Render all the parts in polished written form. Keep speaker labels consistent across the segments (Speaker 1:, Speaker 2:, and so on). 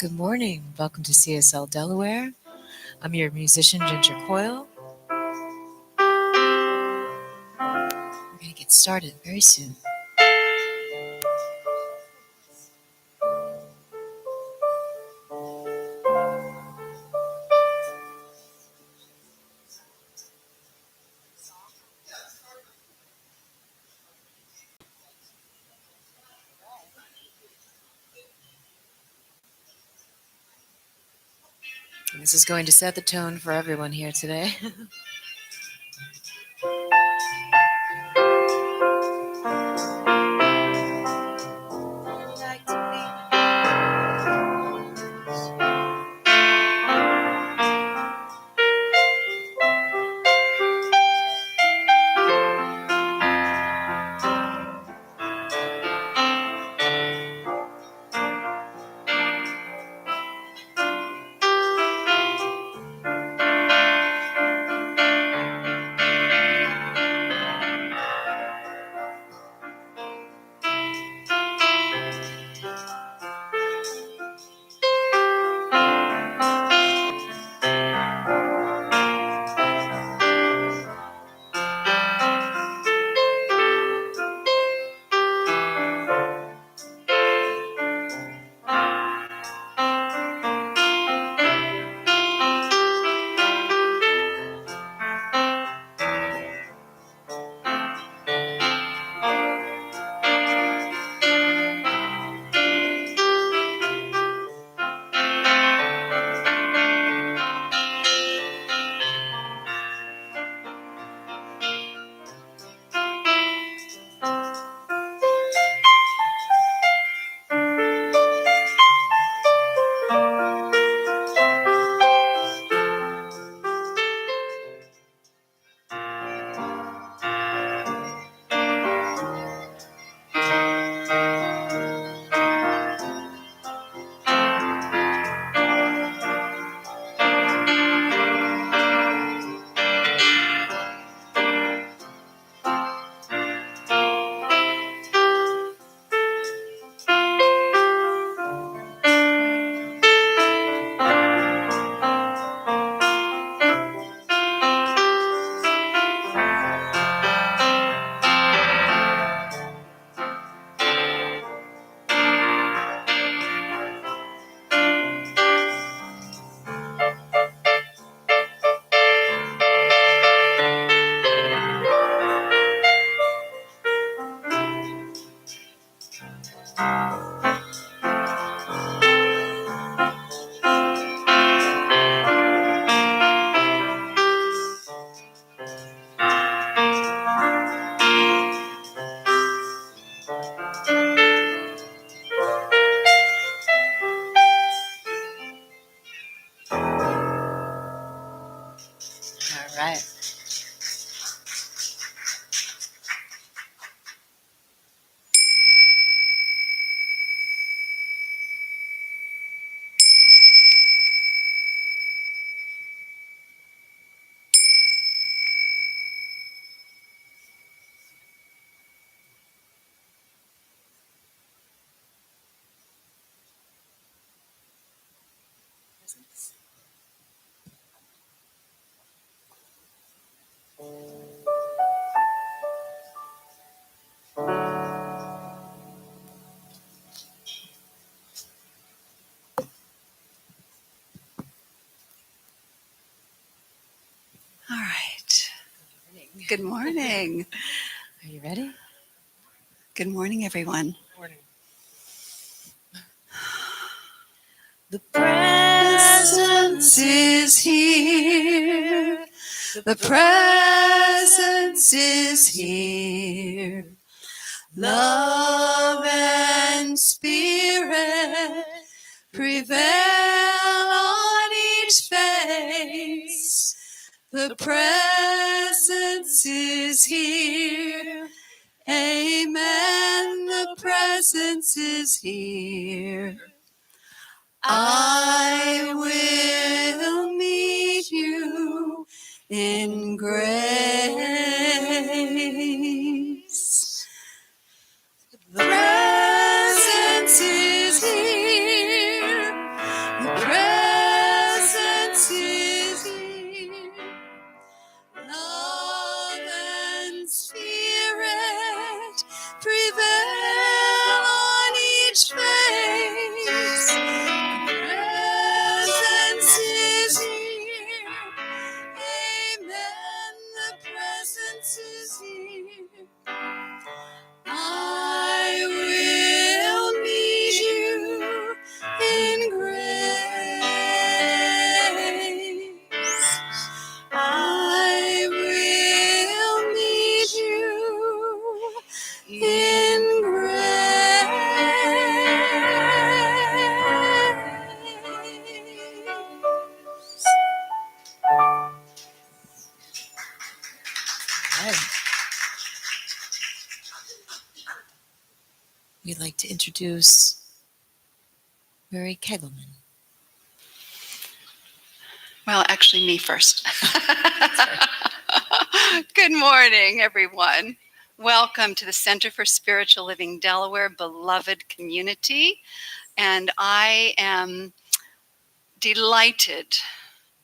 Speaker 1: Good morning. Welcome to CSL Delaware. I'm your musician, Ginger Coyle. We're going to get started very soon. And this is going to set the tone for everyone here today. All right.
Speaker 2: All right. Good morning.
Speaker 1: Are you ready?
Speaker 2: Good morning, everyone.
Speaker 1: Morning. The presence is here.
Speaker 2: The presence is here. Love and spirit prevail on each face. The presence is here. Amen. The presence is here. I will meet you in grace. The presence is here.
Speaker 1: we'd like to introduce Mary Kegelman.
Speaker 2: Well, actually, me first. Good morning, everyone. Welcome to the Center for Spiritual Living Delaware, beloved community. And I am delighted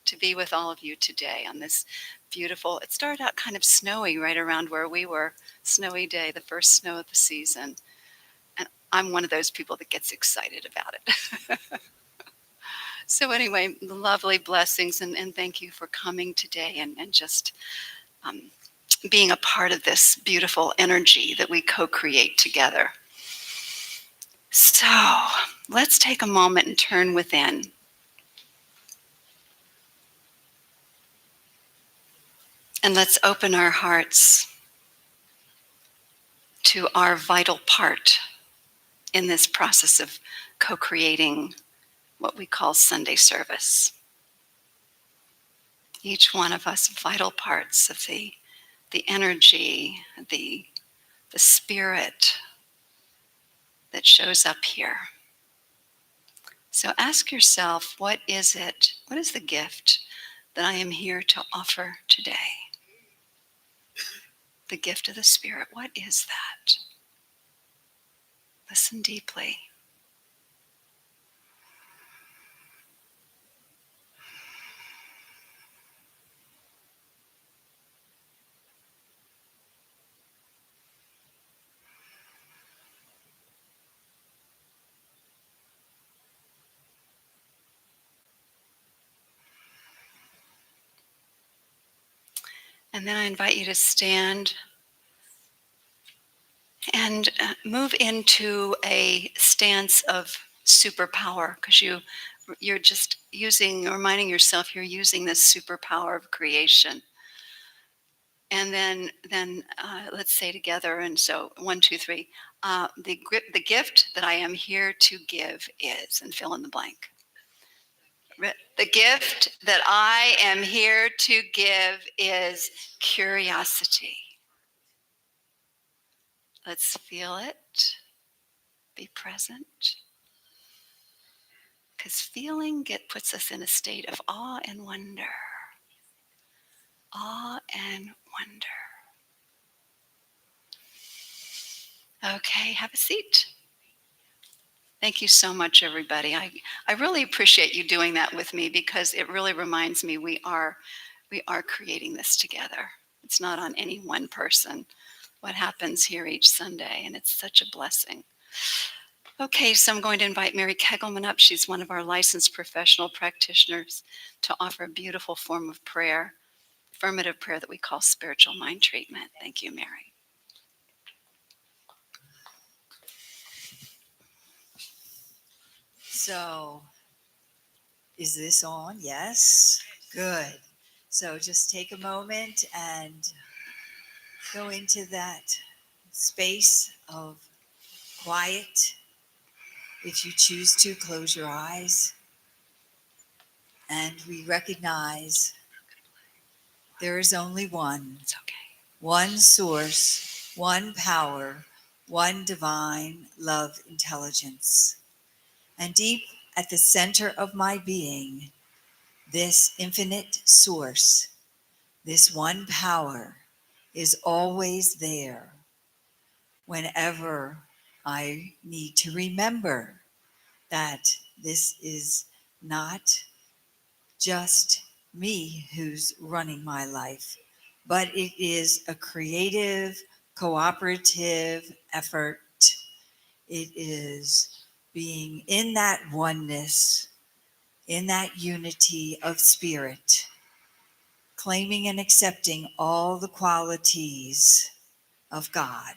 Speaker 2: to be with all of you today on this beautiful, it started out kind of snowy right around where we were, snowy day, the first snow of the season. And I'm one of those people that gets excited about it. So anyway, lovely blessings, and thank you for coming today and just being a part of this beautiful energy that we co-create together. So let's take a moment and turn within. And let's open our hearts to our vital part in this process of co-creating what we call Sunday service. Each one of us vital parts of the energy, the spirit that shows up here. So ask yourself, what is it? What is the gift that I am here to offer today? The gift of the Spirit, what is that? Listen deeply. And then I invite you to stand and move into a stance of superpower, because you're just reminding yourself you're using this superpower of creation. And then let's say together, and so 1, 2, 3. The gift that I am here to give is, and fill in the blank. The gift that I am here to give is curiosity. Let's feel it. Be present. Because feeling puts us in a state of awe and wonder. Awe and wonder. Okay, have a seat. Thank you so much, everybody. I really appreciate you doing that with me, because it really reminds me we are creating this together. It's not on any one person, what happens here each Sunday, and it's such a blessing. Okay, so I'm going to invite Mary Kegelman up. She's one of our licensed professional practitioners to offer a beautiful form of prayer, affirmative prayer that we call spiritual mind treatment. Thank you, Mary.
Speaker 3: So, is this on? Yes? Good. So just take a moment and go into that space of quiet. If you choose to, close your eyes. And we recognize there is only one.
Speaker 2: It's okay.
Speaker 3: One source, one power, one divine love intelligence. And deep at the center of my being, this infinite source, this one power, is always there whenever I need to remember that this is not just me who's running my life, but it is a creative, cooperative effort. It is being in that oneness, in that unity of spirit, claiming and accepting all the qualities of God,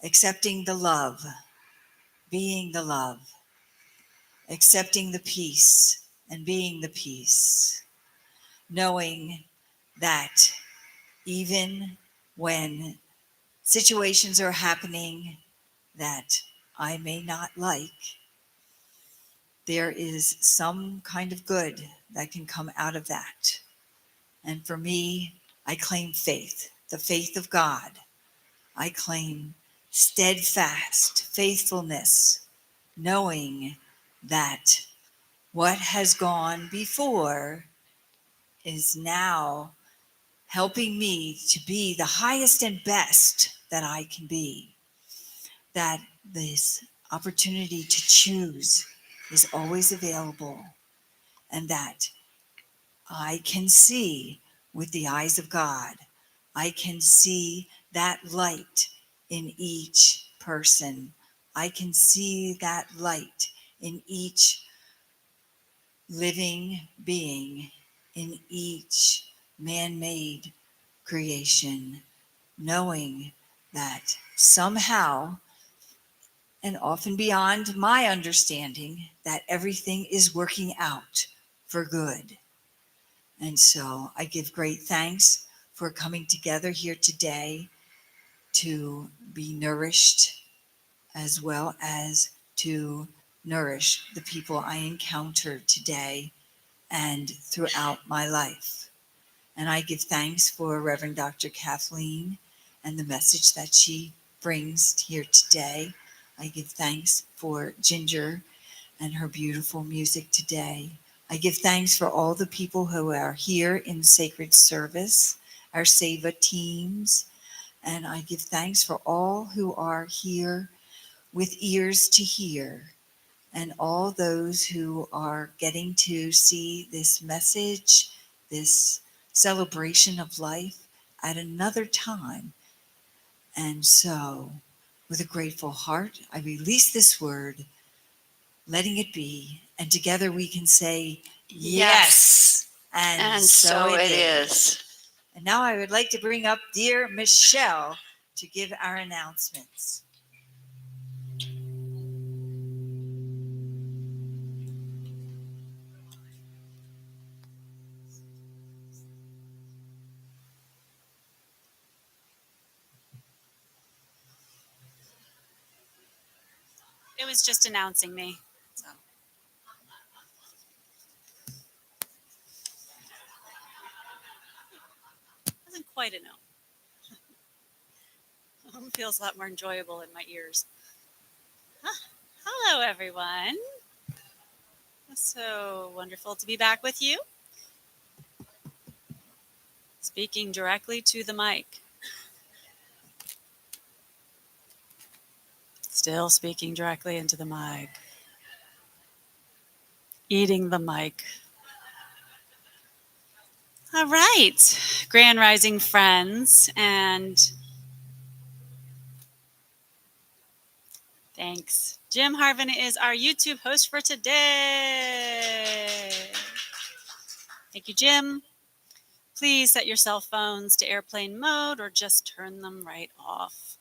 Speaker 3: accepting the love, being the love, accepting the peace and being the peace, knowing that even when situations are happening that I may not like, there is some kind of good that can come out of that. And for me, I claim faith, the faith of God. I claim steadfast faithfulness, knowing that what has gone before is now helping me to be the highest and best that I can be. That this opportunity to choose is always available, and that I can see with the eyes of God. I can see that light in each person. I can see that light in each living being, in each man made creation, knowing that somehow, and often beyond my understanding, that everything is working out for good. And so I give great thanks for coming together here today to be nourished as well as to nourish the people I encounter today and throughout my life. And I give thanks for Reverend Dr. Kathleen and the message that she brings here today. I give thanks for Ginger and her beautiful music today. I give thanks for all the people who are here in sacred service, our Seva teams, and I give thanks for all who are here with ears to hear, and all those who are getting to see this message, this celebration of life at another time. And so, with a grateful heart, I release this word, letting it be, and together we can say, yes. And so it is. And now I would like to bring up dear Michelle to give our announcements.
Speaker 4: It was just announcing me. So. Wasn't quite a no. It feels a lot more enjoyable in my ears. Hello, everyone. It's so wonderful to be back with you. Speaking directly to the mic. Still speaking directly into the mic. Eating the mic. All right, Grand Rising friends, and thanks. Jim Harvin is our YouTube host for today. Thank you, Jim. Please set your cell phones to airplane mode or just turn them right off.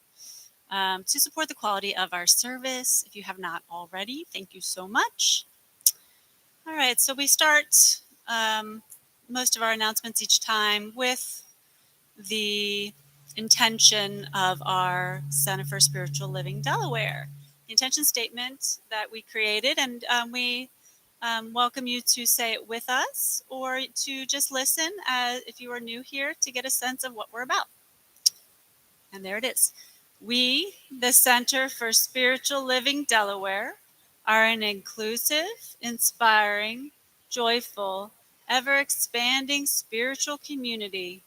Speaker 4: To support the quality of our service, if you have not already, thank you so much. All right, so we start most of our announcements each time with the intention of our Center for Spiritual Living Delaware. The intention statement that we created, and we welcome you to say it with us or to just listen if you are new here to get a sense of what we're about. And there it is. We, the Center for Spiritual Living Delaware, are an inclusive, inspiring, joyful, ever-expanding spiritual community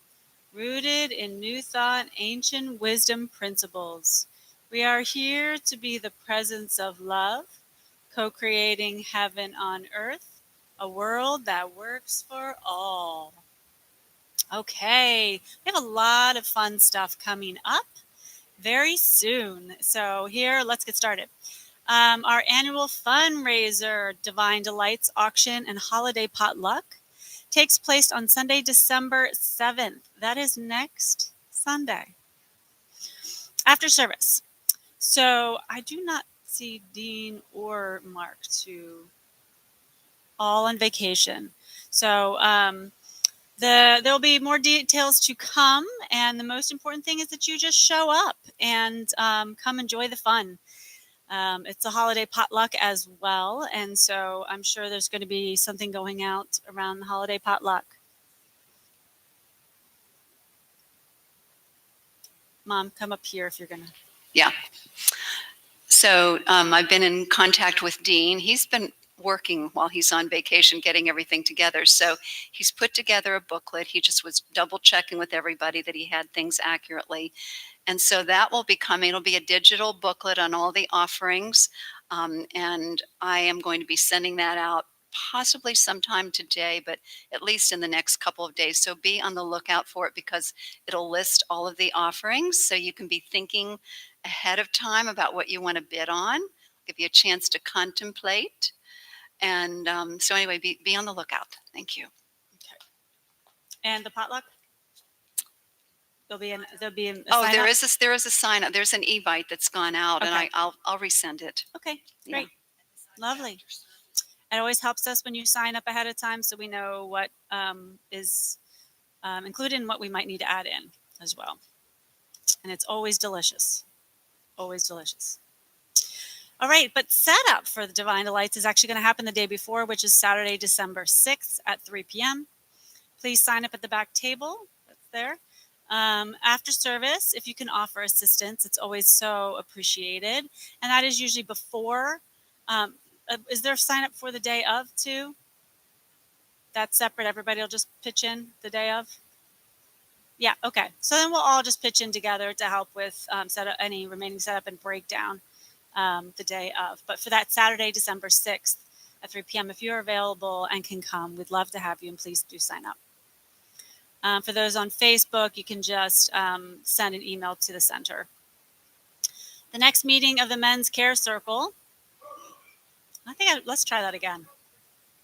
Speaker 4: rooted in New Thought, ancient wisdom principles. We are here to be the presence of love, co-creating heaven on earth, a world that works for all. Okay, we have a lot of fun stuff coming up very soon. So here, let's get started. Our annual fundraiser, Divine Delights Auction and Holiday Potluck, takes place on Sunday, December 7th. That is next Sunday after service. So I do not see Dean or Mark all on vacation. So there'll be more details to come, and the most important thing is that you just show up and come enjoy the fun. It's a holiday potluck as well, and so I'm sure there's going to be something going out around the holiday potluck. Mom, come up here if you're going to
Speaker 2: Yeah. So I've been in contact with Dean. He's been working while he's on vacation, getting everything together. So he's put together a booklet. He just was double checking with everybody that he had things accurately. And so that will be coming. It'll be a digital booklet on all the offerings. And I am going to be sending that out possibly sometime today, but at least in the next couple of days. So be on the lookout for it because it'll list all of the offerings. So you can be thinking ahead of time about what you want to bid on, give you a chance to contemplate. And so anyway, be on the lookout. Thank you.
Speaker 4: Okay. And the potluck? There'll be a
Speaker 2: Oh, there
Speaker 4: sign-up?
Speaker 2: is a sign up. There's an Evite that's gone out,
Speaker 4: Okay.
Speaker 2: and I'll resend it.
Speaker 4: Okay,
Speaker 2: Yeah.
Speaker 4: great. Lovely. It always helps us when you sign up ahead of time so we know what is included and what we might need to add in as well. And it's always delicious. Always delicious. All right, but setup for the Divine Delights is actually going to happen the day before, which is Saturday, December 6th at 3 p.m. Please sign up at the back table. That's there. After service, if you can offer assistance, it's always so appreciated. And that is usually before. Is there a sign up for the day of too? That's separate. Everybody will just pitch in the day of? Yeah, okay. So then we'll all just pitch in together to help with setup, any remaining setup and breakdown the day of. But for that Saturday, December 6th at 3 p.m., if you're available and can come, we'd love to have you, and please do sign up. For those on Facebook, you can just send an email to the center. The next meeting of the Men's Care Circle. Let's try that again.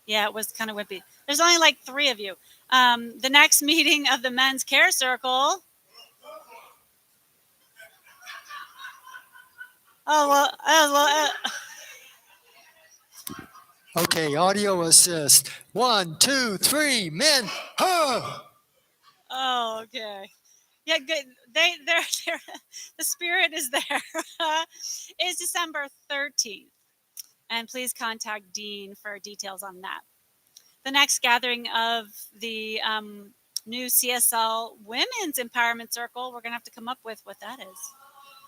Speaker 4: Yeah, it was kind of wimpy. There's only like 3 of you. The next meeting of the Men's Care Circle.
Speaker 5: Okay, audio assist. 1, 2, 3, men. Huh!
Speaker 4: Oh, okay. Yeah, good. They're the spirit is there. It's December 13th. And please contact Dean for details on that. The next gathering of the new CSL Women's Empowerment Circle, we're going to have to come up with what that is.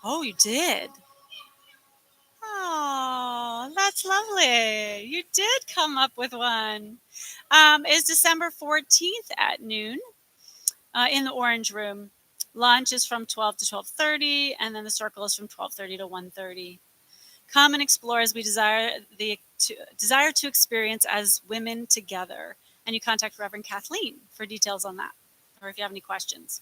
Speaker 4: Oh, you did? Oh, that's lovely. You did come up with one. It's December 14th at noon in the Orange Room. Lunch is from 12 to 12:30, and then the circle is from 12:30 to 1:30. Come and explore as we desire to experience as women together. And you contact Reverend Kathleen for details on that, or if you have any questions.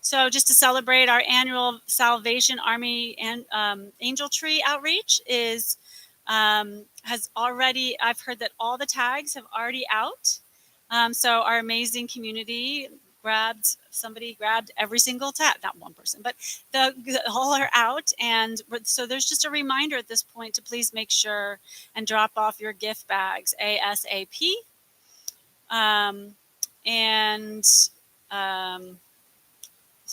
Speaker 4: So just to celebrate our annual Salvation Army and Angel Tree outreach has already, I've heard that all the tags have already out. So our amazing community somebody grabbed every single tag, not one person, but all are out. And so there's just a reminder at this point to please make sure and drop off your gift bags ASAP. That's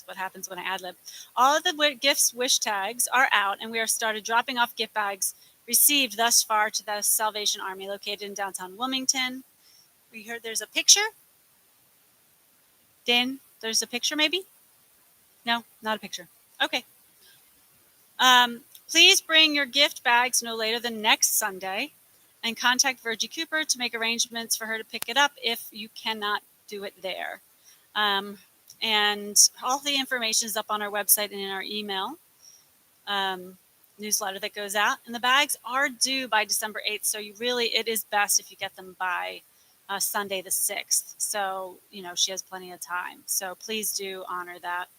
Speaker 4: what happens when I ad-lib. All of the gifts wish tags are out, and we are started dropping off gift bags received thus far to the Salvation Army located in downtown Wilmington. We heard there's a picture. Dan, there's a picture maybe? No, not a picture. Okay. Please bring your gift bags no later than next Sunday and contact Virgie Cooper to make arrangements for her to pick it up if you cannot do it there. And all the information is up on our website and in our email newsletter that goes out. And the bags are due by December 8th. So it is best if you get them by Sunday the 6th. So, she has plenty of time. So please do honor that.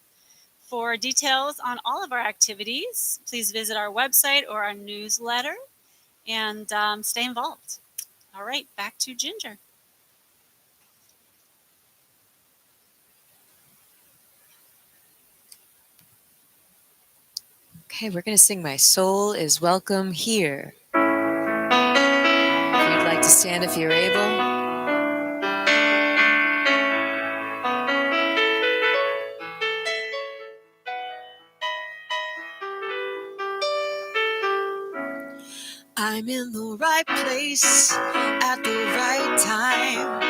Speaker 4: For details on all of our activities, please visit our website or our newsletter and stay involved. All right, back to Ginger.
Speaker 1: Okay, we're going to sing My Soul is Welcome Here. If you'd like to stand if you're able. I'm in the right place at the right time.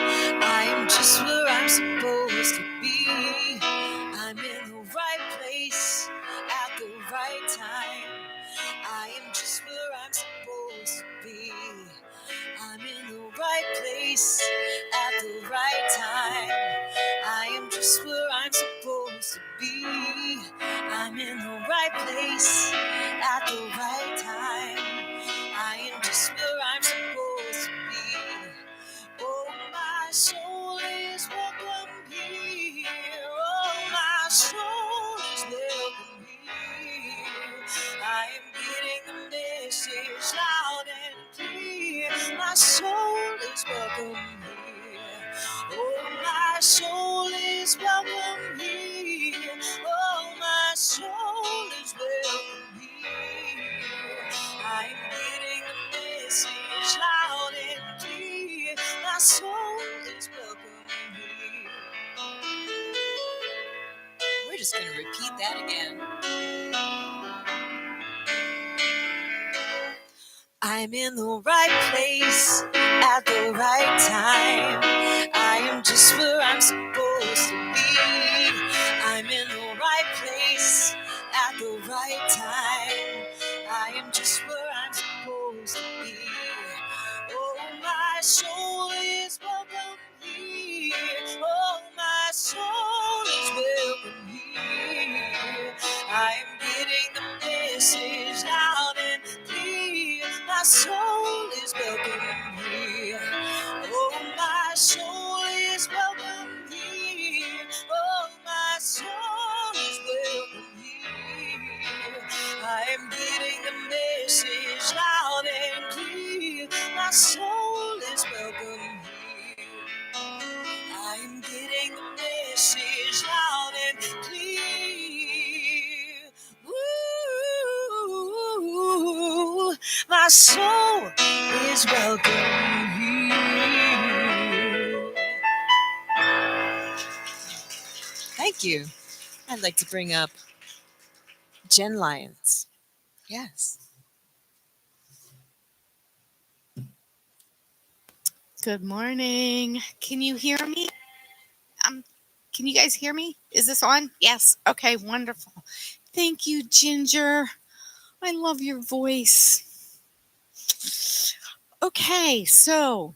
Speaker 1: I am just where I'm supposed to be. I'm in the right place at the right time. place at the right time. I am just where I'm supposed to be. I'm in the right place at the right time. I am just where I'm supposed to be. Oh, my soul is welcome here. Oh, my soul is welcome here. I am getting the message loud and clear. My soul is welcome here. Oh, my soul is welcome here. Oh, my soul is welcome here. I am getting the message loud and clear. My soul is welcome here. We're just going to repeat that again. I'm in the right place at the right time. I am just where I'm supposed to be. I'm in the right place at the right time. I am just where I'm supposed to be. Oh, my soul is welcome here. Oh, my soul is welcome here. I am getting the message loud and clear. My soul is welcome here. Oh, my soul is welcome here. Oh, my soul is welcome here. I am getting the message loud and clear. My soul is welcome here. I am getting the message loud and clear. Woo, my soul is welcome here. Thank you. I'd like to bring up Jen Lyons. Yes.
Speaker 6: Good morning. Can you hear me? Can you guys hear me? Is this on? Yes. Okay, wonderful. Thank you, Ginger. I love your voice. Okay, so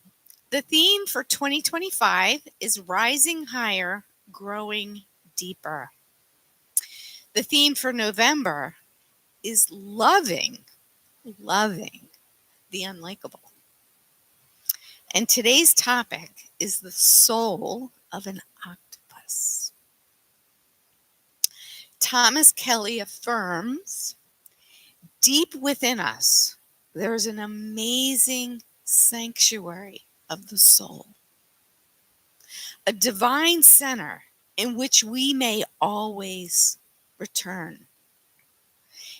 Speaker 6: the theme for 2025 is rising higher, growing deeper. The theme for November is loving the unlikable. And today's topic is the soul of an octopus. Thomas Kelly affirms, deep within us, there is an amazing sanctuary of the soul, a divine center in which we may always return.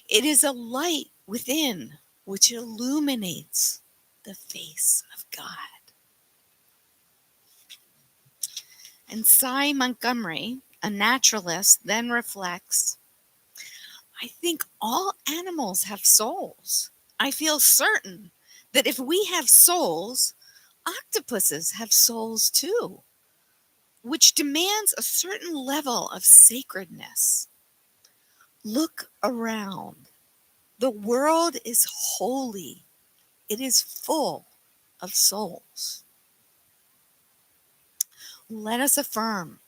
Speaker 6: It is a light within which illuminates the face of God. And Cy Montgomery, a naturalist, then reflects, I think all animals have souls. I feel certain that if we have souls, octopuses have souls too, which demands a certain level of sacredness. Look around. The world is holy. It is full of souls. Let us affirm,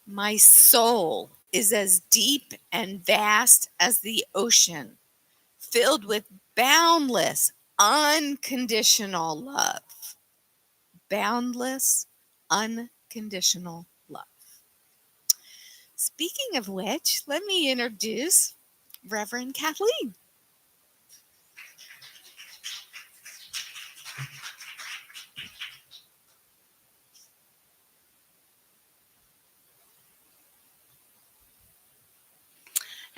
Speaker 6: my soul is as deep and vast as the ocean, filled with boundless, unconditional love. Boundless, unconditional love. Speaking of which, let me introduce Reverend Kathleen.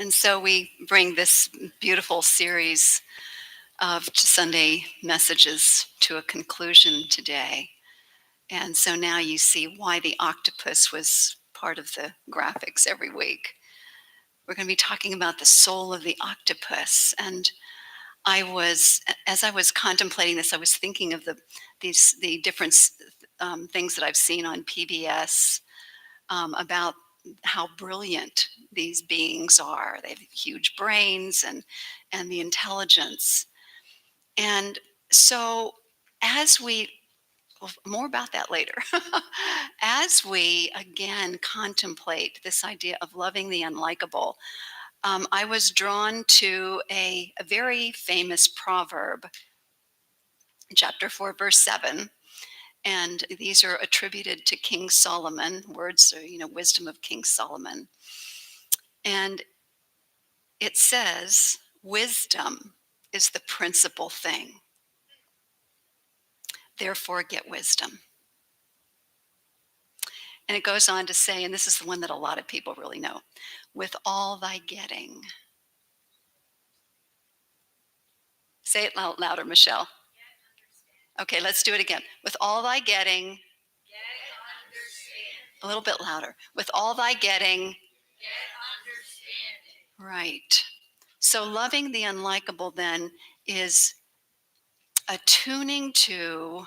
Speaker 2: And so we bring this beautiful series of Sunday messages to a conclusion today. And so now you see why the octopus was part of the graphics every week. We're going to be talking about the soul of the octopus. And as I was contemplating this, I was thinking of the different things that I've seen on PBS about how brilliant these beings are. They have huge brains and the intelligence. And so as we well, more about that later. As we again contemplate this idea of loving the unlikable, I was drawn to a very famous proverb, chapter 4, verse 7. And these are attributed to King Solomon. Words are, wisdom of King Solomon. And it says, wisdom is the principal thing. Therefore, get wisdom. And it goes on to say, and this is the one that a lot of people really know, with all thy getting. Say it louder, Michelle. Okay, let's do it again. With all thy getting. A little bit louder. With all thy getting. Right. So loving the unlikable then is attuning to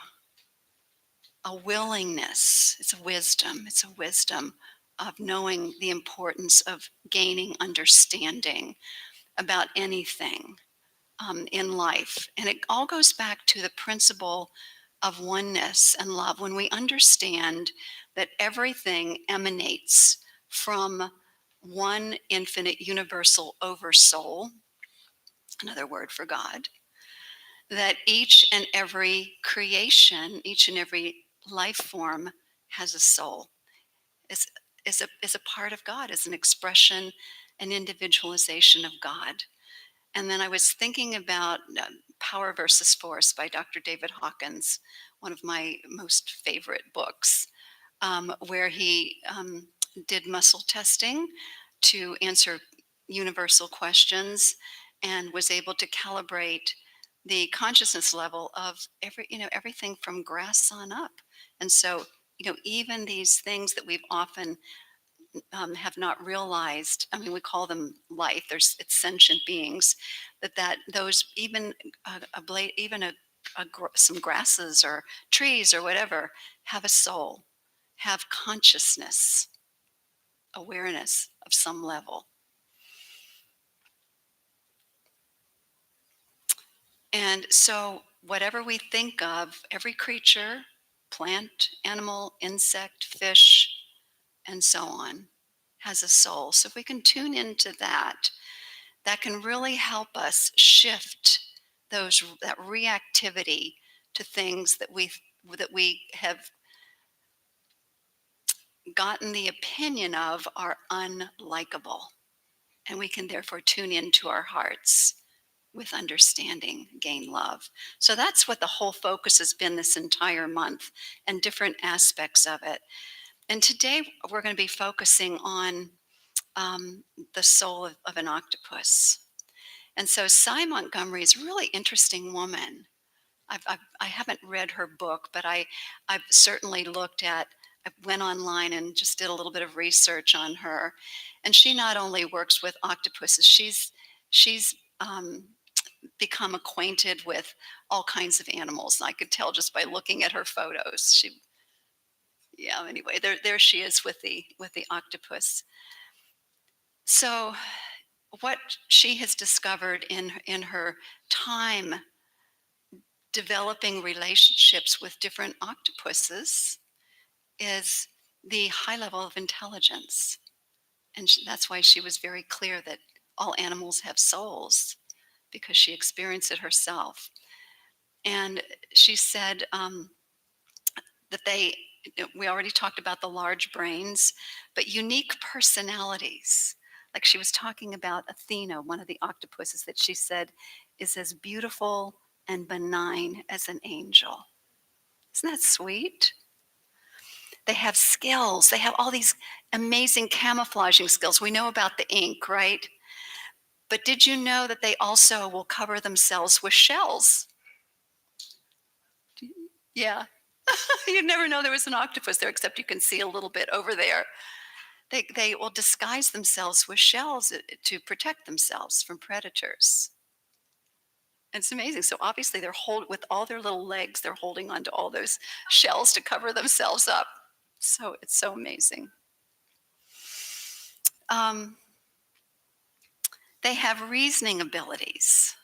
Speaker 2: a willingness. It's a wisdom. It's a wisdom of knowing the importance of gaining understanding about anything in life. And it all goes back to the principle of oneness and love. When we understand that everything emanates from one infinite universal oversoul, another word for God, that each and every creation, each and every life form has a soul, is a part of God, is an expression, an individualization of God. And then I was thinking about Power versus Force by Dr. David Hawkins, one of my most favorite books, where he did muscle testing to answer universal questions and was able to calibrate the consciousness level of everything from grass on up. And so, even these things that we've often have not realized. I mean, we call them life. It's sentient beings. That those even a blade, even some grasses or trees or whatever have a soul, have consciousness, awareness of some level. And so, whatever we think of, every creature, plant, animal, insect, fish, and so on, has a soul. So, if we can tune into that can really help us shift that reactivity to things that we have gotten the opinion of are unlikable. And we can therefore tune into our hearts with understanding, gain love. So that's what the whole focus has been this entire month and different aspects of it. And today we're going to be focusing on the soul of an octopus. And so Cy Montgomery is a really interesting woman. I haven't read her book, but I've certainly I went online and just did a little bit of research on her. And she not only works with octopuses, she's become acquainted with all kinds of animals. And I could tell just by looking at her photos. Anyway, there she is with the octopus. So what she has discovered in her time developing relationships with different octopuses is the high level of intelligence. And that's why she was very clear that all animals have souls, because she experienced it herself. And she said that we already talked about the large brains, but unique personalities. Like she was talking about Athena, one of the octopuses that she said is as beautiful and benign as an angel. Isn't that sweet? They have skills. They have all these amazing camouflaging skills. We know about the ink, right? But did you know that they also will cover themselves with shells? Yeah. You'd never know there was an octopus there, except you can see a little bit over there. They will disguise themselves with shells to protect themselves from predators. It's amazing. So obviously with all their little legs, they're holding onto all those shells to cover themselves up. So it's so amazing. They have reasoning abilities.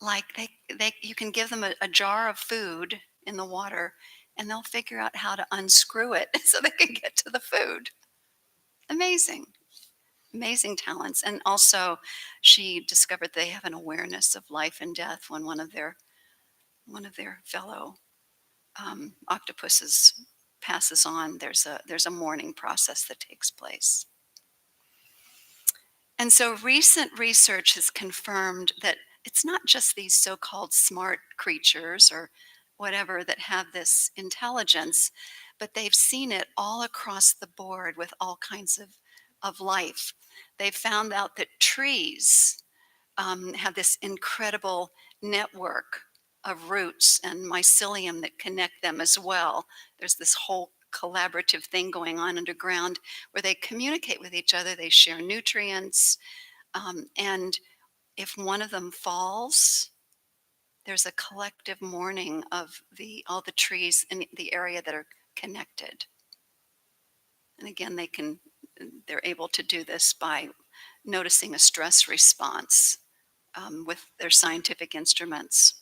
Speaker 2: Like you can give them a jar of food in the water, and they'll figure out how to unscrew it so they can get to the food. Amazing. Amazing talents. And also, she discovered they have an awareness of life and death when one of their fellow octopuses passes on. There's a mourning process that takes place. And so recent research has confirmed that it's not just these so-called smart creatures or whatever that have this intelligence, but they've seen it all across the board with all kinds of life. They've found out that trees have this incredible network of roots and mycelium that connect them as well. There's this whole collaborative thing going on underground where they communicate with each other, they share nutrients, and if one of them falls, there's a collective mourning of all the trees in the area that are connected. And again, they're able to do this by noticing a stress response with their scientific instruments.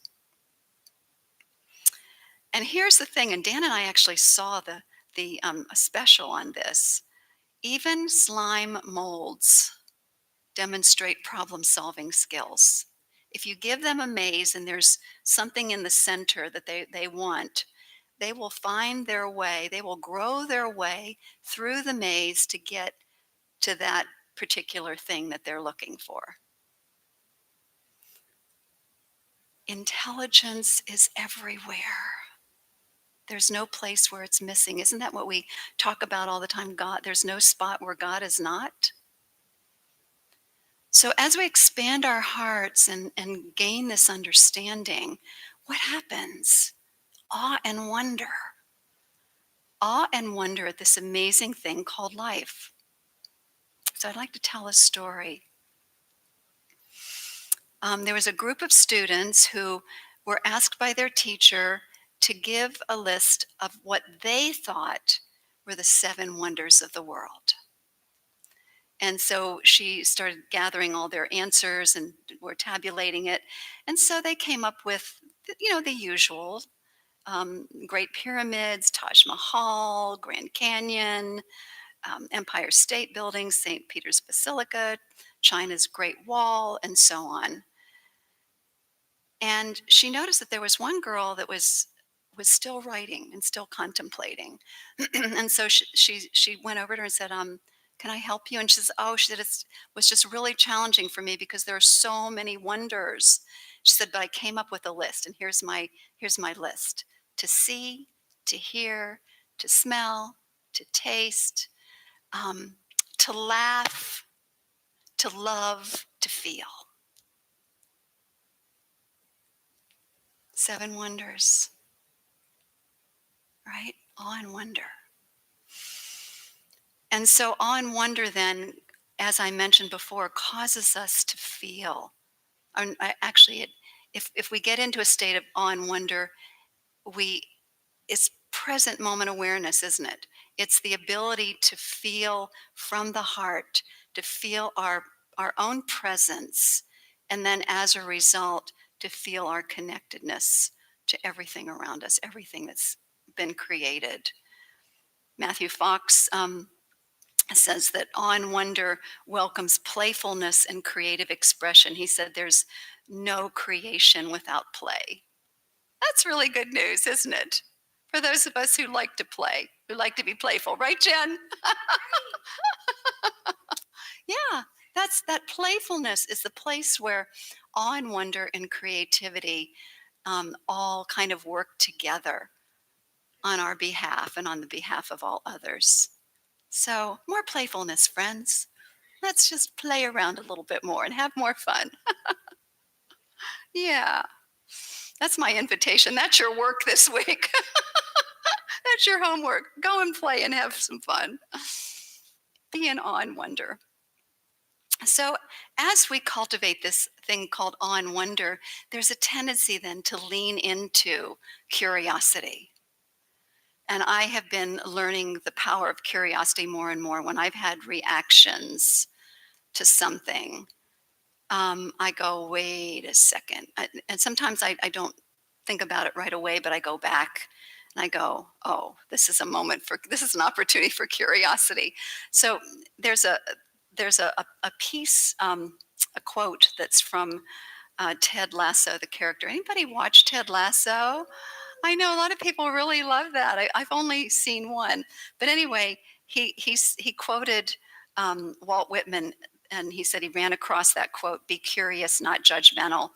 Speaker 2: And here's the thing, and Dan and I actually saw a special on this. Even slime molds demonstrate problem-solving skills. If you give them a maze and there's something in the center that they want, they will find their way, they will grow their way through the maze to get to that particular thing that they're looking for. Intelligence is everywhere. There's no place where it's missing. Isn't that what we talk about all the time? God, there's no spot where God is not. So as we expand our hearts and gain this understanding, what happens? Awe and wonder. Awe and wonder at this amazing thing called life. So I'd like to tell a story. There was a group of students who were asked by their teacher to give a list of what they thought were the 7 wonders of the world. And so she started gathering all their answers and were tabulating it. And so they came up with, the usual Great Pyramids, Taj Mahal, Grand Canyon, Empire State Building, St. Peter's Basilica, China's Great Wall, and so on. And she noticed that there was one girl that was still writing and still contemplating. And so she went over to her and said, can I help you? And she says, it was just really challenging for me because there are so many wonders. She said, but I came up with a list, and here's my list: to see, to hear, to smell, to taste, to laugh, to love, to feel. 7 wonders, right? Awe and wonder. And so awe and wonder then, as I mentioned before, causes us to feel. If we get into a state of awe and wonder, it's present moment awareness, isn't it? It's the ability to feel from the heart, to feel our own presence, and then as a result, to feel our connectedness to everything around us, everything that's been created. Matthew Fox says that awe and wonder welcomes playfulness and creative expression. He said there's no creation without play. That's really good news, isn't it? For those of us who like to play, who like to be playful, right, Jen? Yeah, that playfulness is the place where awe and wonder and creativity all kind of work together on our behalf and on the behalf of all others. So more playfulness, friends. Let's just play around a little bit more and have more fun. Yeah, that's my invitation. That's your work this week. That's your homework. Go and play and have some fun. Be in awe and wonder. So as we cultivate this thing called awe and wonder, there's a tendency then to lean into curiosity. And I have been learning the power of curiosity more and more when I've had reactions to something. I go, wait a second. And sometimes I don't think about it right away, but I go back and I go, oh, this is an opportunity for curiosity. So there's a piece, a quote that's from Ted Lasso, the character. Anybody watch Ted Lasso? I know a lot of people really love that. I've only seen one, but anyway, he quoted Walt Whitman, and he said he ran across that quote: "Be curious, not judgmental."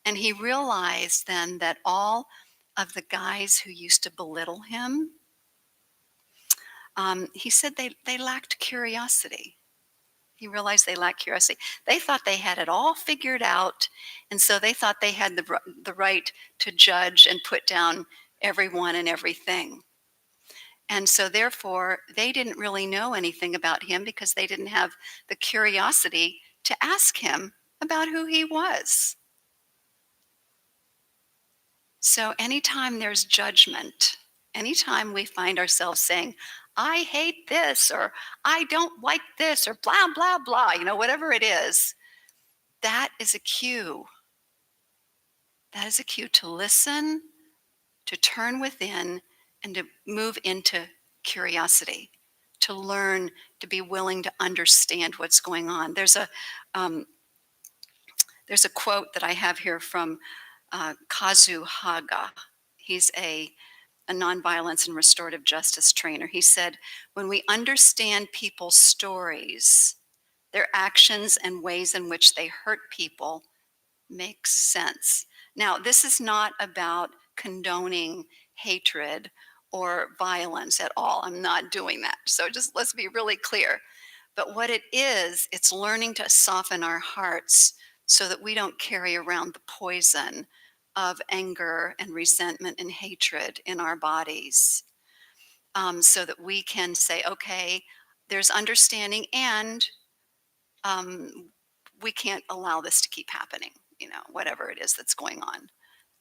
Speaker 2: And he realized then that all of the guys who used to belittle him, he said they lacked curiosity. He realized they lacked curiosity. They thought they had it all figured out, and so they thought they had the right to judge and put down everyone and everything. And so therefore, they didn't really know anything about him because they didn't have the curiosity to ask him about who he was. So anytime there's judgment, anytime we find ourselves saying, I hate this, or I don't like this, or blah, blah, blah, whatever it is, that is a cue. That is a cue to listen, to turn within, and to move into curiosity, to learn, to be willing to understand what's going on. There's a quote that I have here from Kazu Haga. He's a nonviolence and restorative justice trainer. He said, when we understand people's stories, their actions and ways in which they hurt people makes sense. Now, this is not about condoning hatred or violence at all. I'm not doing that. So just let's be really clear. But what it is, it's learning to soften our hearts so that we don't carry around the poison of anger and resentment and hatred in our bodies, so that we can say, okay, there's understanding, and we can't allow this to keep happening, whatever it is that's going on.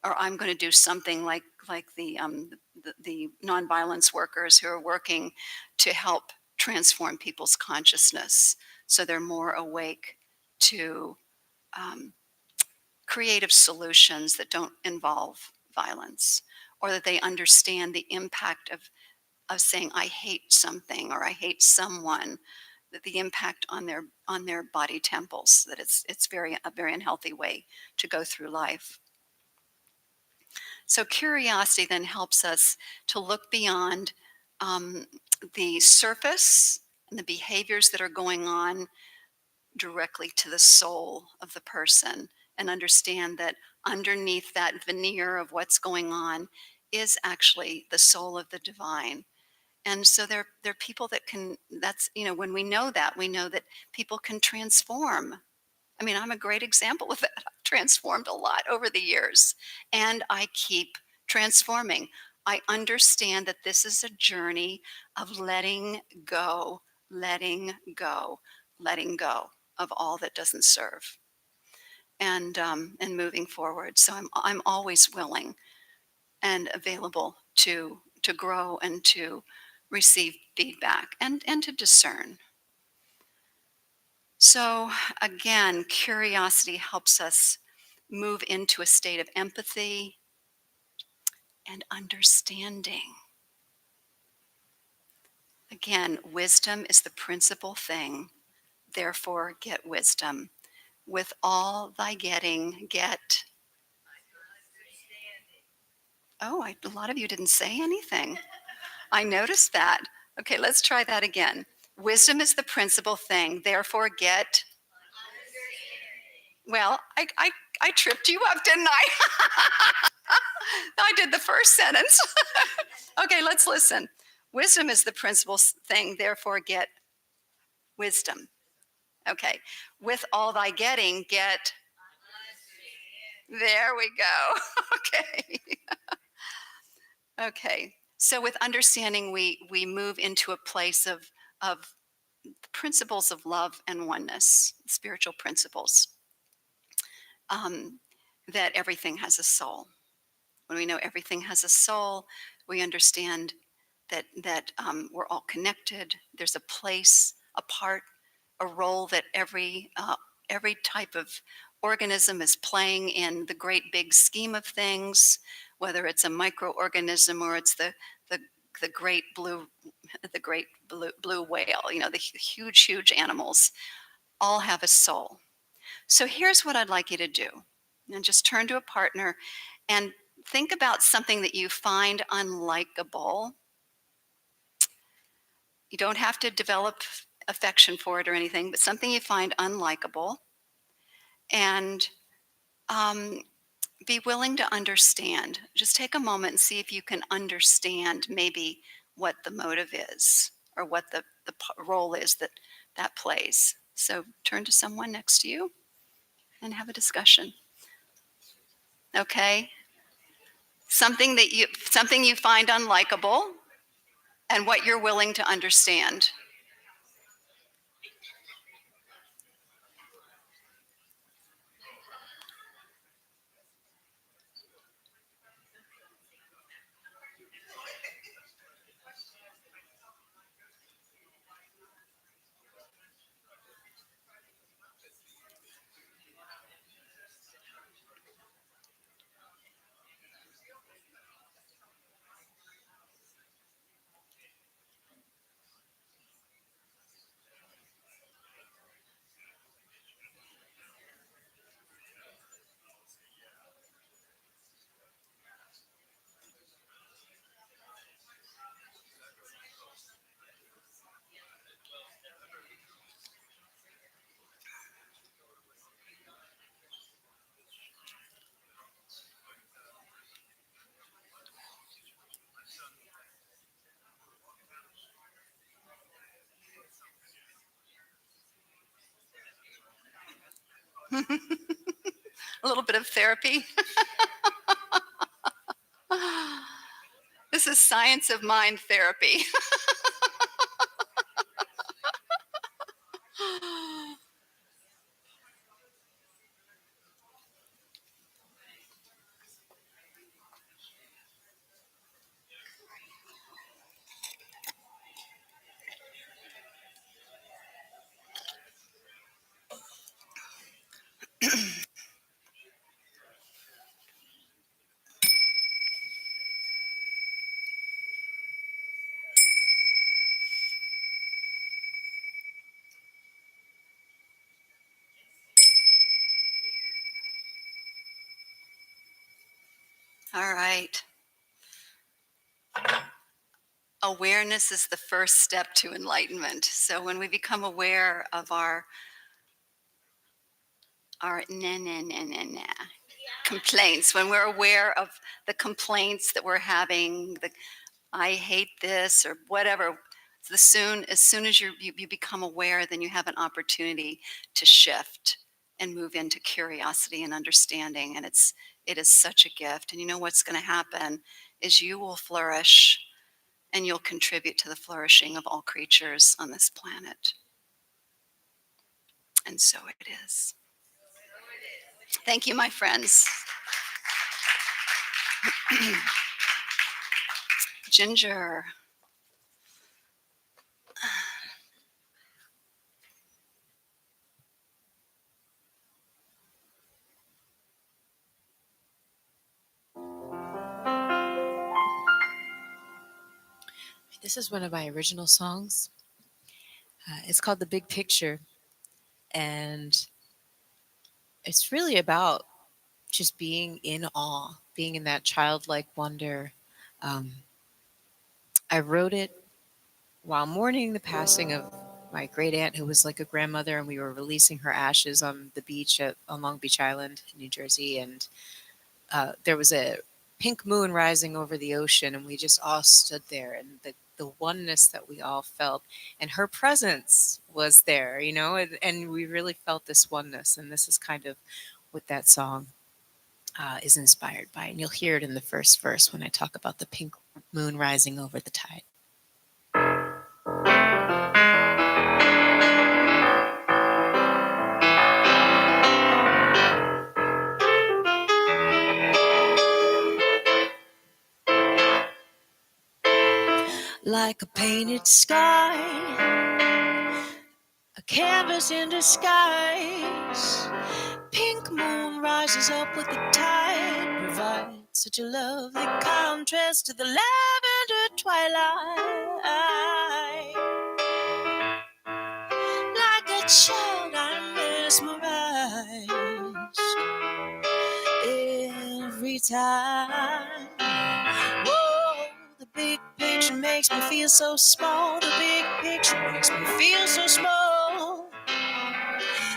Speaker 2: Or I'm going to do something like the nonviolence workers who are working to help transform people's consciousness so they're more awake to creative solutions that don't involve violence, or that they understand the impact of saying I hate something or I hate someone, that the impact on their body temples, that it's a very unhealthy way to go through life. So curiosity then helps us to look beyond the surface and the behaviors that are going on directly to the soul of the person, and understand that underneath that veneer of what's going on is actually the soul of the divine. And so there are people that can, when we know that people can transform. I mean, I'm a great example of that. I've transformed a lot over the years, and I keep transforming. I understand that this is a journey of letting go, letting go, letting go of all that doesn't serve, and moving forward. So I'm always willing and available to grow and to receive feedback and to discern. So again, curiosity helps us move into a state of empathy and understanding. Again, wisdom is the principal thing. Therefore, get wisdom. With all thy getting, get. Oh, a lot of you didn't say anything. I noticed that. Okay, let's try that again. Wisdom is the principal thing. Therefore, get. Well, I tripped you up, didn't I? I did the first sentence. Okay, let's listen. Wisdom is the principal thing, therefore get wisdom. Okay, with all thy getting, get. There we go. Okay. Okay, so with understanding, we move into a place of principles of love and oneness, spiritual principles, that everything has a soul. When we know everything has a soul, we understand that we're all connected. There's a place, a part, a role that every type of organism is playing in the great big scheme of things, whether it's a microorganism or it's the great blue whale, the huge animals all have a soul. So here's what I'd like you to do. And just turn to a partner and think about something that you find unlikable. You don't have to develop affection for it or anything, but something you find unlikable. And be willing to understand. Just take a moment and see if you can understand maybe what the motive is or what the role is that plays. So turn to someone next to you and have a discussion. Okay? Something you find unlikable and what you're willing to understand. A little bit of therapy. This is science of mind therapy. All right. Awareness is the first step to enlightenment. So when we become aware of our complaints, when we're aware of the complaints that we're having, the I hate this or whatever, as soon as you become aware, then you have an opportunity to shift and move into curiosity and understanding. And it is such a gift. And you know what's going to happen is you will flourish and you'll contribute to the flourishing of all creatures on this planet. And so it is. Thank you, my friends. Ginger.
Speaker 7: This is one of my original songs. It's called The Big Picture. And it's really about just being in awe, being in that childlike wonder. I wrote it while mourning the passing of my great aunt, who was like a grandmother, and we were releasing her ashes on the beach on Long Beach Island, New Jersey. And there was a pink moon rising over the ocean, and we just all stood there, and the oneness that we all felt, and her presence was there, and we really felt this oneness. And this is kind of what that song is inspired by. And you'll hear it in the first verse when I talk about the pink moon rising over the tide.
Speaker 1: Like a painted sky, a canvas in disguise, pink rises up with the tide, provides such a lovely contrast to the lavender twilight. Like a child, I'm mesmerized every time. Whoa, the big picture makes me feel so small. The big picture makes me feel so small.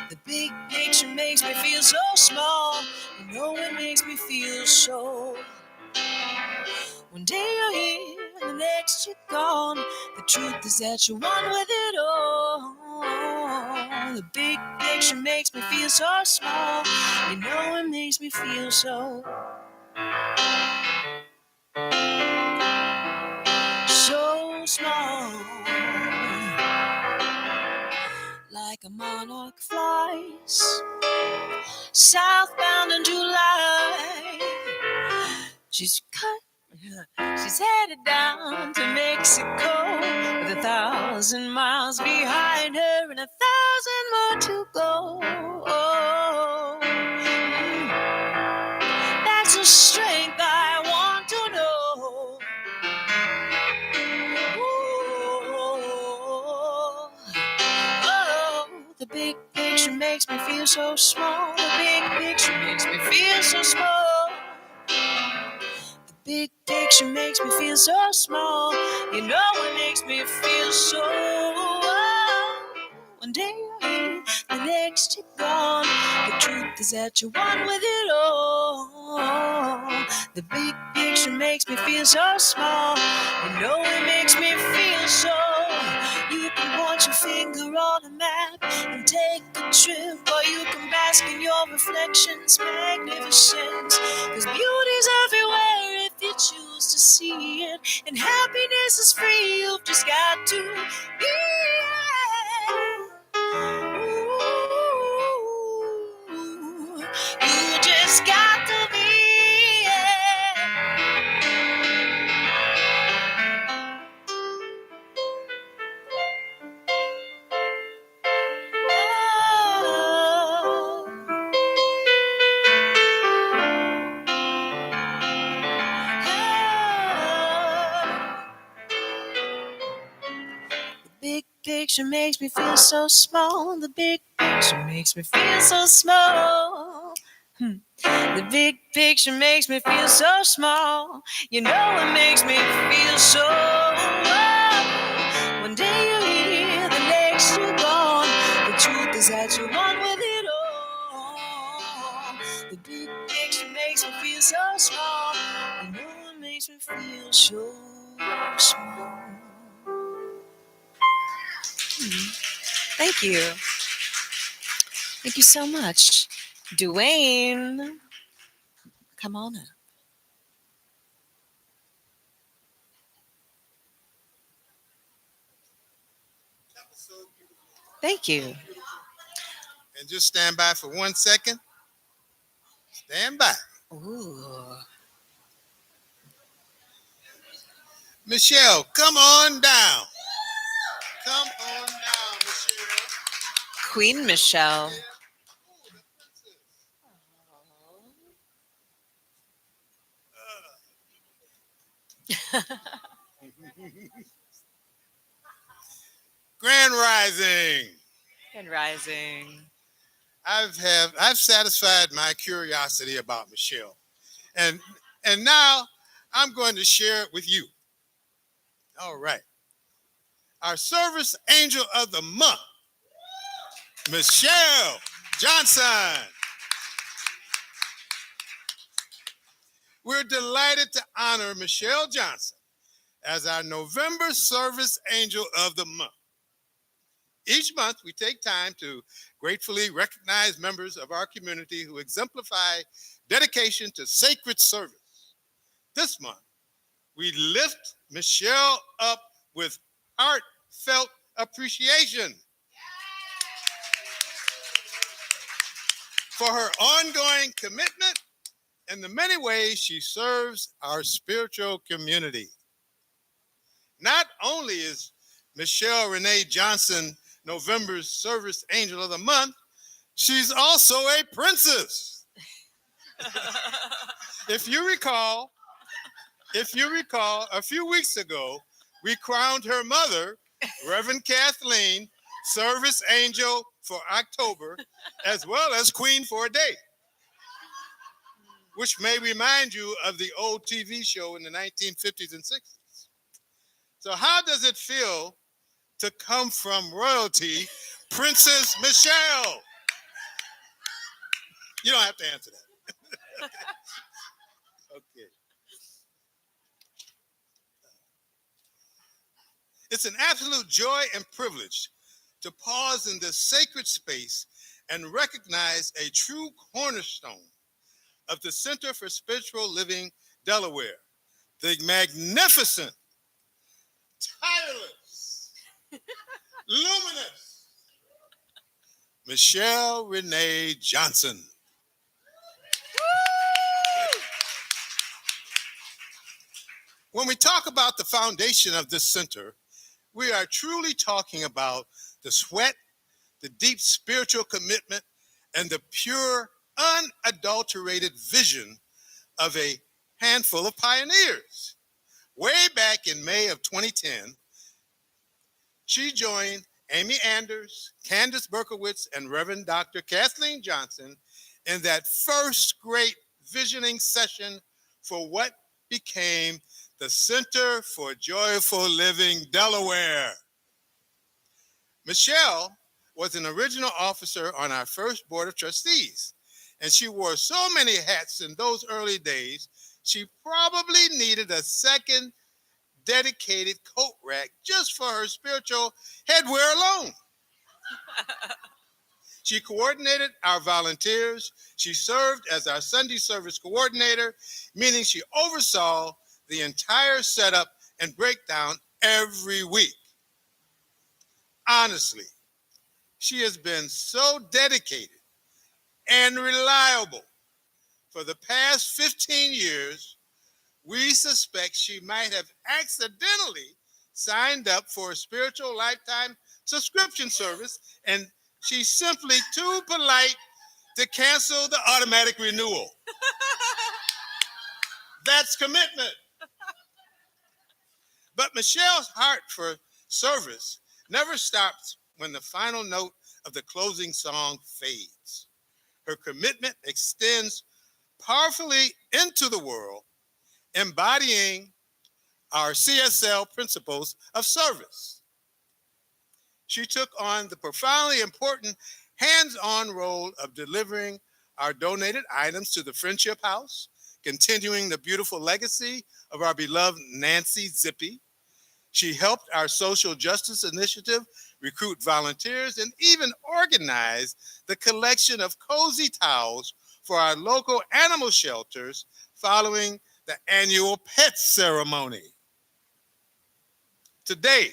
Speaker 1: The big picture makes me feel so small. You know it makes me feel so. One day you're here, the next you're gone. The truth is that you're one with it all. The big picture makes me feel so small. You know it makes me feel so. So small. Like a monarch flies southbound in July. She's headed down to Mexico with 1,000 miles behind her and 1,000 more to go. That's the strength I want to know. The big picture makes me feel so small. The big picture makes me feel so small. The big picture makes me feel so small. You know it makes me feel so. One day you're here, the next you're gone. The truth is that you're one with it all. The big picture makes me feel so small. You know it makes me feel so. You can point your finger on a map and take a trip, or you can bask in your reflections, magnificent. Cause beauty's everywhere if you choose to see it. And happiness is free, you've just got to be it. Ooh, you just got to be it. Big picture makes me feel so small. The big picture makes me feel so small. The big picture makes me feel so small. You know it makes me feel so. One day you're here, the next you're gone. The truth is that you're one with it all. The big picture makes me feel so small. You know it makes me feel so small. Thank you. Thank you so much. Dwayne, come on up. Thank you.
Speaker 8: And just stand by for 1 second. Stand by.
Speaker 1: Ooh.
Speaker 8: Michelle, come on down. Come on down, Michelle.
Speaker 1: Queen Michelle.
Speaker 8: Grand Rising.
Speaker 1: And rising.
Speaker 8: I've satisfied my curiosity about Michelle. And now I'm going to share it with you. All right. Our service angel of the month, Michelle Johnson. We're delighted to honor Michelle Johnson as our November service angel of the month. Each month, we take time to gratefully recognize members of our community who exemplify dedication to sacred service. This month, we lift Michelle up with heartfelt appreciation for her ongoing commitment and the many ways she serves our spiritual community. Not only is Michelle Renee Johnson November's Service Angel of the Month, she's also a princess. If you recall, a few weeks ago, we crowned her mother, Reverend Kathleen, Service Angel for October, as well as Queen for a Day, which may remind you of the old TV show in the 1950s and 60s. So how does it feel to come from royalty, Princess Michelle? You don't have to answer that. Okay. It's an absolute joy and privilege to pause in this sacred space and recognize a true cornerstone of the Center for Spiritual Living Delaware, the magnificent, tireless, luminous Michelle Renee Johnson. When we talk about the foundation of this center, we are truly talking about the sweat, the deep spiritual commitment, and the pure, unadulterated vision of a handful of pioneers. Way back in May of 2010, she joined Amy Anders, Candace Berkowitz, and Reverend Dr. Kathleen Johnson in that first great visioning session for what became the Center for Joyful Living Delaware. Michelle was an original officer on our first board of trustees, and she wore so many hats in those early days, she probably needed a second dedicated coat rack just for her spiritual headwear alone. She coordinated our volunteers. She served as our Sunday service coordinator, meaning she oversaw the entire setup and breakdown every week. Honestly, she has been so dedicated and reliable for the past 15 years, we suspect she might have accidentally signed up for a spiritual lifetime subscription service, and she's simply too polite to cancel the automatic renewal. That's commitment. But Michelle's heart for service never stops when the final note of the closing song fades. Her commitment extends powerfully into the world, embodying our CSL principles of service. She took on the profoundly important hands-on role of delivering our donated items to the Friendship House, continuing the beautiful legacy of our beloved Nancy Zippy. She helped our social justice initiative recruit volunteers and even organize the collection of cozy towels for our local animal shelters following the annual pet ceremony. Today,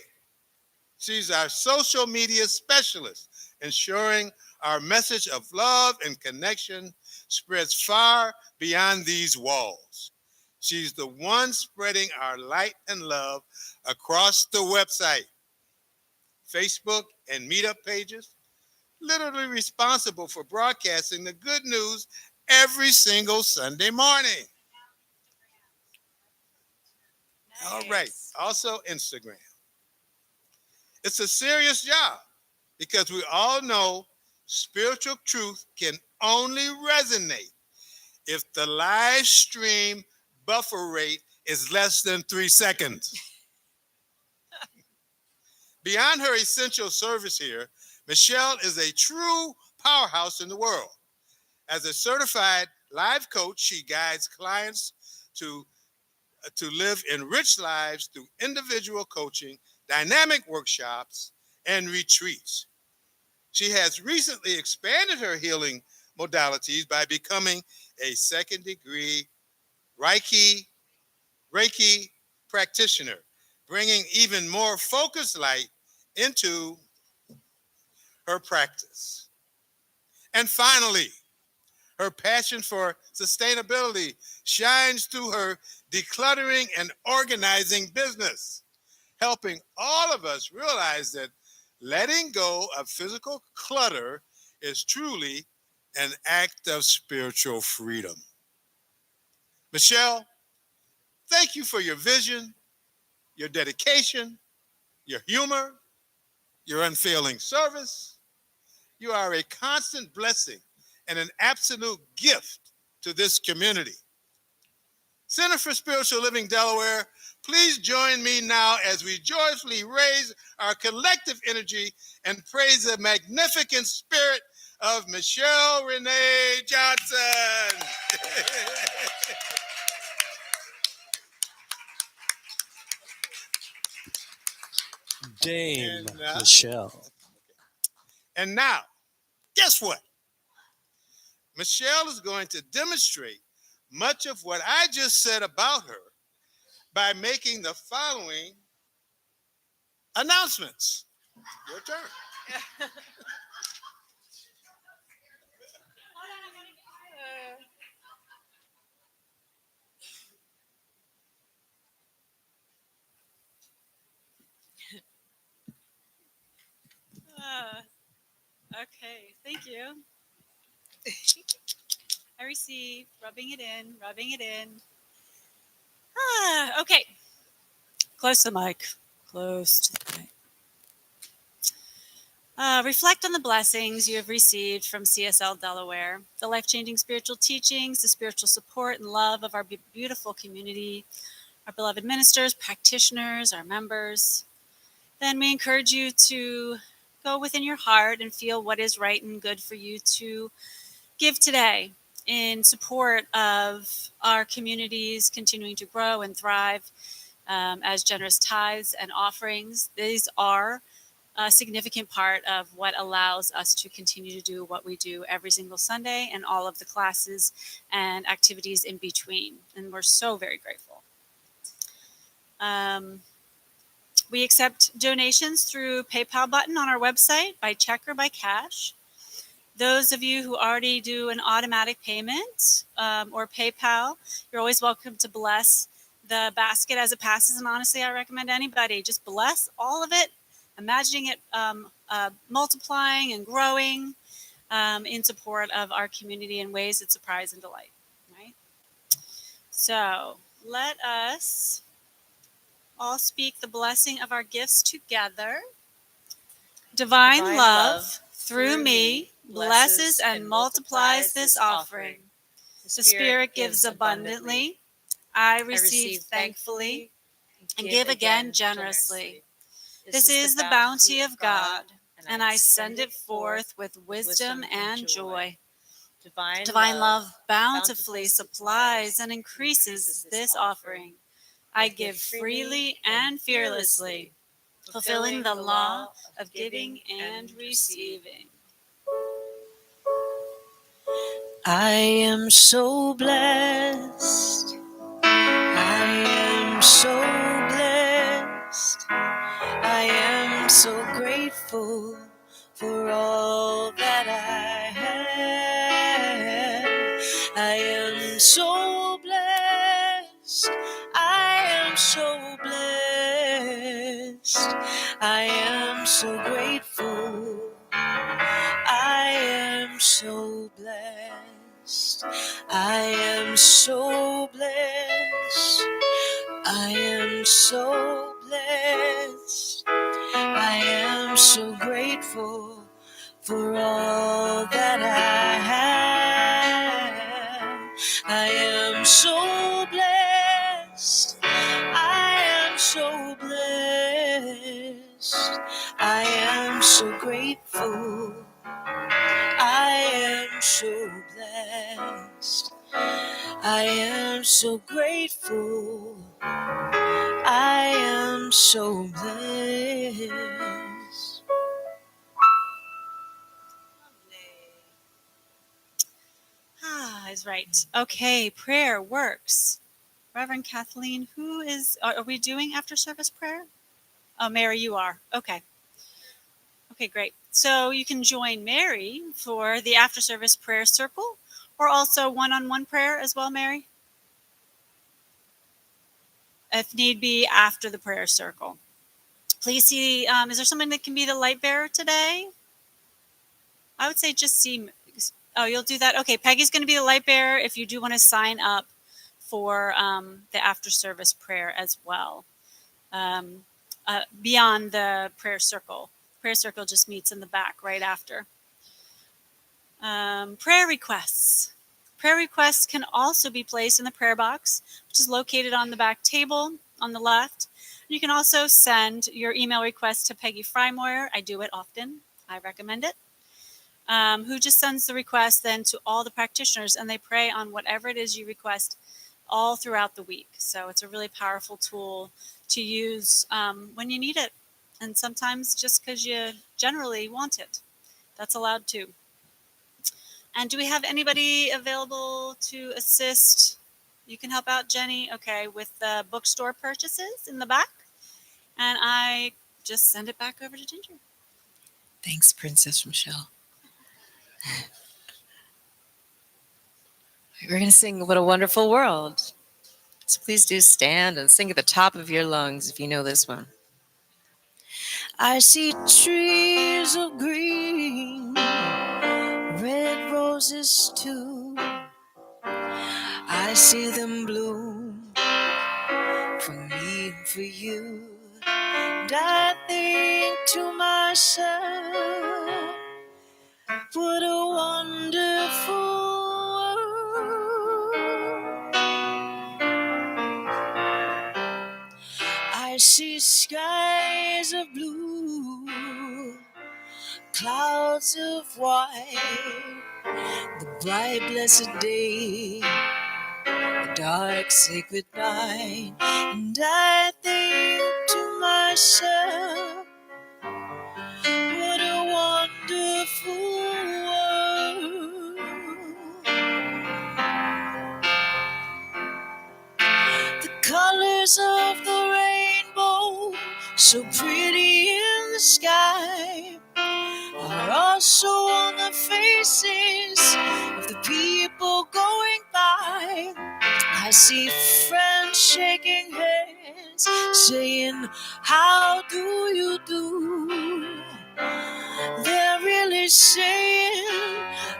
Speaker 8: she's our social media specialist, ensuring our message of love and connection spreads far beyond these walls. She's the one spreading our light and love across the website, Facebook, and meetup pages, literally responsible for broadcasting the good news every single Sunday morning. Nice. All right. Also, Instagram. It's a serious job because we all know spiritual truth can only resonate if the live stream buffer rate is less than 3 seconds. Beyond her essential service here, Michelle is a true powerhouse in the world. As a certified life coach, she guides clients to live enriched lives through individual coaching, dynamic workshops, and retreats. She has recently expanded her healing modalities by becoming a second-degree Reiki practitioner, bringing even more focused light into her practice. And finally, her passion for sustainability shines through her decluttering and organizing business, helping all of us realize that letting go of physical clutter is truly an act of spiritual freedom. Michelle, thank you for your vision, your dedication, your humor, your unfailing service. You are a constant blessing and an absolute gift to this community. Center for Spiritual Living Delaware, please join me now as we joyfully raise our collective energy and praise the magnificent spirit of Michelle Renee Johnson.
Speaker 5: Dame
Speaker 8: And,
Speaker 5: Michelle.
Speaker 8: And now, guess what? Michelle is going to demonstrate much of what I just said about her by making the following announcements. Your turn.
Speaker 4: Okay, thank you. I receive, rubbing it in, rubbing it in. Okay. Close to the mic. Close to the mic. Reflect on the blessings you have received from CSL Delaware, the life-changing spiritual teachings, the spiritual support and love of our beautiful community, our beloved ministers, practitioners, our members. Then we encourage you to go within your heart and feel what is right and good for you to give today in support of our communities continuing to grow and thrive as generous tithes and offerings. These are a significant part of what allows us to continue to do what we do every single Sunday and all of the classes and activities in between. And we're so very grateful. We accept donations through PayPal button on our website by check or by cash. Those of you who already do an automatic payment or PayPal, you're always welcome to bless the basket as it passes. And honestly, I recommend anybody just bless all of it, imagining it multiplying and growing in support of our community in ways that surprise and delight. Right? So let us all speak the blessing of our gifts together. Divine love through me blesses and multiplies this offering. The Spirit gives abundantly. I receive thankfully and give again generously. This is the bounty of God, and I send it forth with wisdom and joy. Divine love bountifully supplies and increases this offering. I give freely and fearlessly, fulfilling the law of giving and receiving.
Speaker 1: I am so blessed. I am so blessed. I am so grateful for all that I have. I am so blessed. I am so blessed. I am so grateful. I am so blessed. I am so blessed. I am so blessed. I am so grateful for all that I have. I am so blessed. I am so blessed. I am so grateful. I am so blessed. I am so grateful. I am so blessed.
Speaker 4: Is right. Okay, prayer works. Reverend Kathleen, are we doing after service prayer? Oh, Mary, you are. Okay. Okay, great. So you can join Mary for the after service prayer circle or also one-on-one prayer as well, Mary, if need be after the prayer circle. Please see, is there someone that can be the light bearer today? I would say just see, oh, you'll do that? Okay, Peggy's going to be the light bearer if you do want to sign up for the after service prayer as well. Beyond the prayer circle. Prayer circle just meets in the back right after. Prayer requests. Prayer requests can also be placed in the prayer box, which is located on the back table on the left. You can also send your email request to Peggy Frymoyer. I do it often. I recommend it. Who just sends the request then to all the practitioners, and they pray on whatever it is you request all throughout the week. So it's a really powerful tool to use when you need it, and sometimes just because you generally want it. That's allowed too. And do we have anybody available to assist? You can help out, Jenny, okay, with the bookstore purchases in the back. And I just send it back over to Ginger.
Speaker 7: Thanks, Princess Michelle. We're going to sing What a Wonderful World. So please do stand and sing at the top of your lungs if you know this one.
Speaker 1: I see trees of green, red roses too. I see them bloom for me and for you. And I think to myself, what a wonderful world. I see skies of blue, clouds of white, the bright blessed day, the dark sacred night. And I think to myself, what a wonderful world. The colors of the rainbow, so pretty in the sky, are also on the faces of the people going by. I see friends shaking hands, saying, how do you do? They're really saying,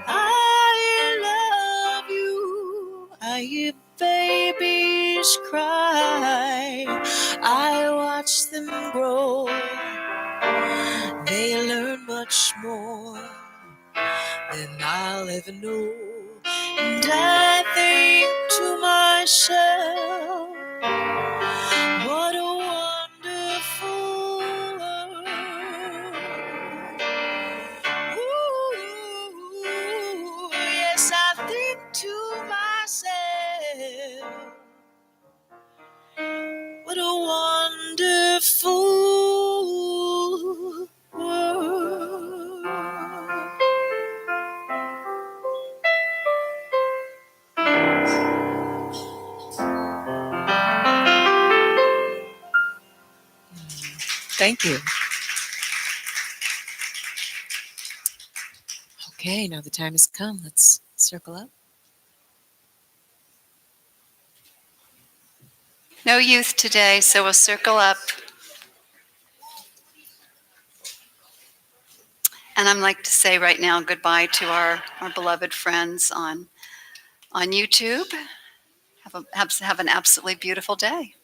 Speaker 1: I love you. I hear babies cry, I watch them grow. They learn much more than I'll ever know. And I think to myself, what a wonderful world. Ooh, yes, I think to myself, what a wonderful world.
Speaker 7: Thank you. Okay, now the time has come. Let's circle up.
Speaker 2: No youth today, so we'll circle up. And I'd like to say right now goodbye to our beloved friends on YouTube. Have an absolutely beautiful day.